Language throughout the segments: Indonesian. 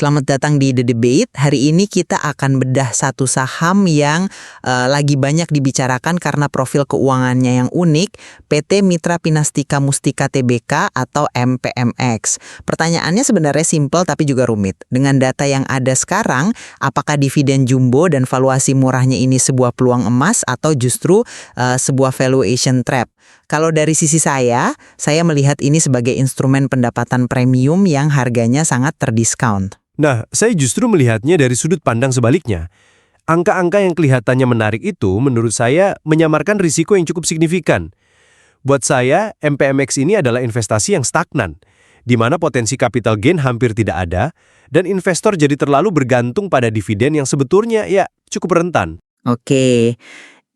Selamat datang di The Debate. Hari ini kita akan bedah satu saham yang lagi banyak dibicarakan karena profil keuangannya yang unik, PT Mitra Pinastika Mustika Tbk atau MPMX. Pertanyaannya sebenarnya simpel tapi juga rumit. Dengan data yang ada sekarang, apakah dividen jumbo dan valuasi murahnya ini sebuah peluang emas atau justru sebuah valuation trap? Kalau dari sisi saya melihat ini sebagai instrumen pendapatan premium yang harganya sangat terdiskon. Nah, saya justru melihatnya dari sudut pandang sebaliknya. Angka-angka yang kelihatannya menarik itu menurut saya menyamarkan risiko yang cukup signifikan. Buat saya, MPMX ini adalah investasi yang stagnan, di mana potensi capital gain hampir tidak ada, dan investor jadi terlalu bergantung pada dividen yang sebetulnya ya cukup rentan. Oke,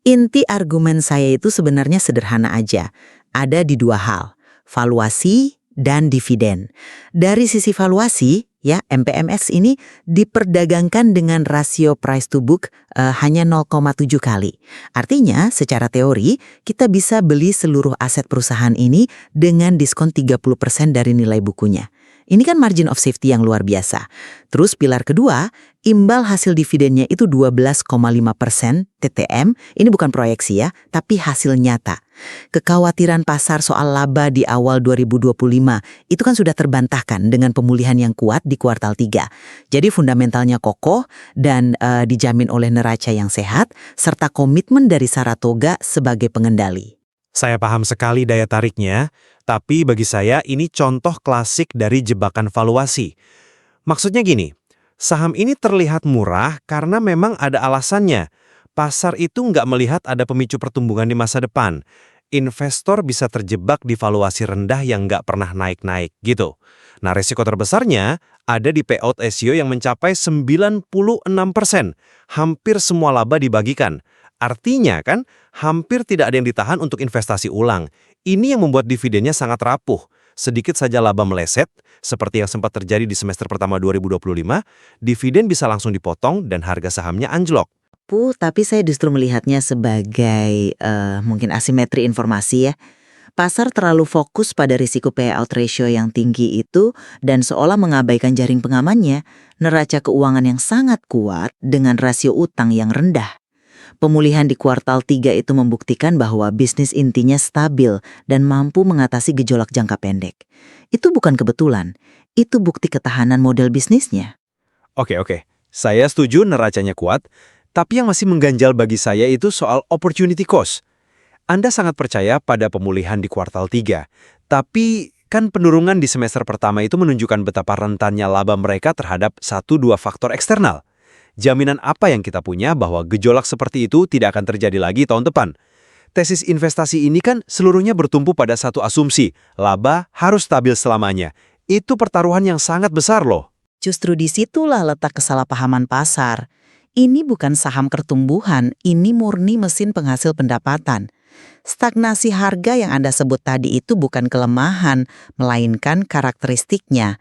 inti argumen saya itu sebenarnya sederhana aja. Ada di dua hal, valuasi dan dividen. Dari sisi valuasi, ya MPMX ini diperdagangkan dengan rasio price to book hanya 0,7 kali. Artinya, secara teori, kita bisa beli seluruh aset perusahaan ini dengan diskon 30% dari nilai bukunya. Ini kan margin of safety yang luar biasa. Terus pilar kedua, imbal hasil dividennya itu 12,5% TTM. Ini bukan proyeksi ya, tapi hasil nyata. Kekhawatiran pasar soal laba di awal 2025 itu kan sudah terbantahkan dengan pemulihan yang kuat di kuartal 3. Jadi fundamentalnya kokoh dan dijamin oleh neraca yang sehat, serta komitmen dari Saratoga sebagai pengendali. Saya paham sekali daya tariknya, tapi bagi saya ini contoh klasik dari jebakan valuasi. Maksudnya gini, saham ini terlihat murah karena memang ada alasannya. Pasar itu nggak melihat ada pemicu pertumbuhan di masa depan. Investor bisa terjebak di valuasi rendah yang nggak pernah naik-naik gitu. Nah, resiko terbesarnya ada di payout ratio yang mencapai 96%. Hampir semua laba dibagikan. Artinya kan, hampir tidak ada yang ditahan untuk investasi ulang. Ini yang membuat dividennya sangat rapuh. Sedikit saja laba meleset, seperti yang sempat terjadi di semester pertama 2025, dividen bisa langsung dipotong dan harga sahamnya anjlok. Tapi saya justru melihatnya sebagai mungkin asimetri informasi ya. Pasar terlalu fokus pada risiko payout ratio yang tinggi itu dan seolah mengabaikan jaring pengamannya, neraca keuangan yang sangat kuat dengan rasio utang yang rendah. Pemulihan di kuartal 3 itu membuktikan bahwa bisnis intinya stabil dan mampu mengatasi gejolak jangka pendek. Itu bukan kebetulan, itu bukti ketahanan model bisnisnya. Oke. Saya setuju neracanya kuat, tapi yang masih mengganjal bagi saya itu soal opportunity cost. Anda sangat percaya pada pemulihan di kuartal 3, tapi kan penurunan di semester pertama itu menunjukkan betapa rentannya laba mereka terhadap 1-2 faktor eksternal. Jaminan apa yang kita punya bahwa gejolak seperti itu tidak akan terjadi lagi tahun depan? Tesis investasi ini kan seluruhnya bertumpu pada satu asumsi, laba harus stabil selamanya. Itu pertaruhan yang sangat besar loh. Justru disitulah letak kesalahpahaman pasar. Ini bukan saham pertumbuhan, ini murni mesin penghasil pendapatan. Stagnasi harga yang Anda sebut tadi itu bukan kelemahan, melainkan karakteristiknya.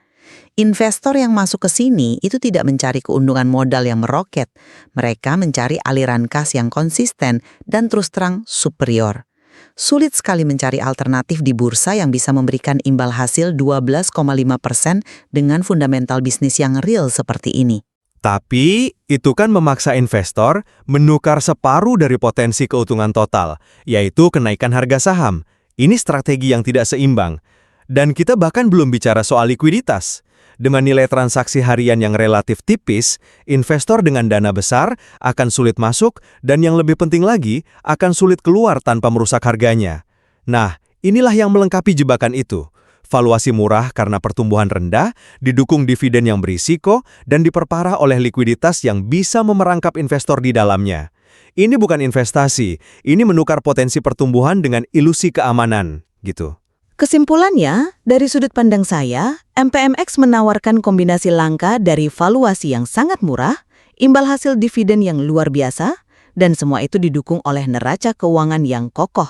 Investor yang masuk ke sini itu tidak mencari keuntungan modal yang meroket. Mereka mencari aliran kas yang konsisten dan terus terang superior. Sulit sekali mencari alternatif di bursa yang bisa memberikan imbal hasil 12,5% dengan fundamental bisnis yang real seperti ini. Tapi, itu kan memaksa investor menukar separuh dari potensi keuntungan total, yaitu kenaikan harga saham. Ini strategi yang tidak seimbang. Dan kita bahkan belum bicara soal likuiditas. Dengan nilai transaksi harian yang relatif tipis, investor dengan dana besar akan sulit masuk dan yang lebih penting lagi, akan sulit keluar tanpa merusak harganya. Nah, inilah yang melengkapi jebakan itu. Valuasi murah karena pertumbuhan rendah, didukung dividen yang berisiko, dan diperparah oleh likuiditas yang bisa memerangkap investor di dalamnya. Ini bukan investasi, ini menukar potensi pertumbuhan dengan ilusi keamanan, gitu. Kesimpulannya, dari sudut pandang saya, MPMX menawarkan kombinasi langka dari valuasi yang sangat murah, imbal hasil dividen yang luar biasa, dan semua itu didukung oleh neraca keuangan yang kokoh.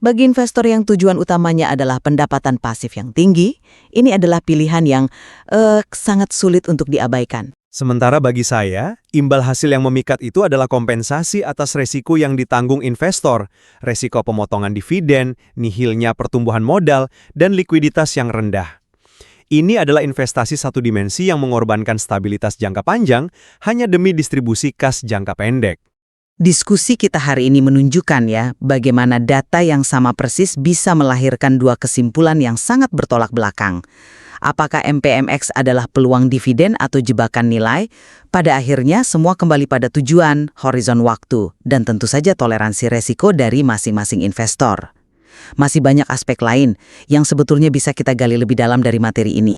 Bagi investor yang tujuan utamanya adalah pendapatan pasif yang tinggi, ini adalah pilihan yang sangat sulit untuk diabaikan. Sementara bagi saya, imbal hasil yang memikat itu adalah kompensasi atas resiko yang ditanggung investor, resiko pemotongan dividen, nihilnya pertumbuhan modal, dan likuiditas yang rendah. Ini adalah investasi satu dimensi yang mengorbankan stabilitas jangka panjang hanya demi distribusi kas jangka pendek. Diskusi kita hari ini menunjukkan ya, bagaimana data yang sama persis bisa melahirkan dua kesimpulan yang sangat bertolak belakang. Apakah MPMX adalah peluang dividen atau jebakan nilai? Pada akhirnya semua kembali pada tujuan, horizon waktu, dan tentu saja toleransi resiko dari masing-masing investor. Masih banyak aspek lain yang sebetulnya bisa kita gali lebih dalam dari materi ini.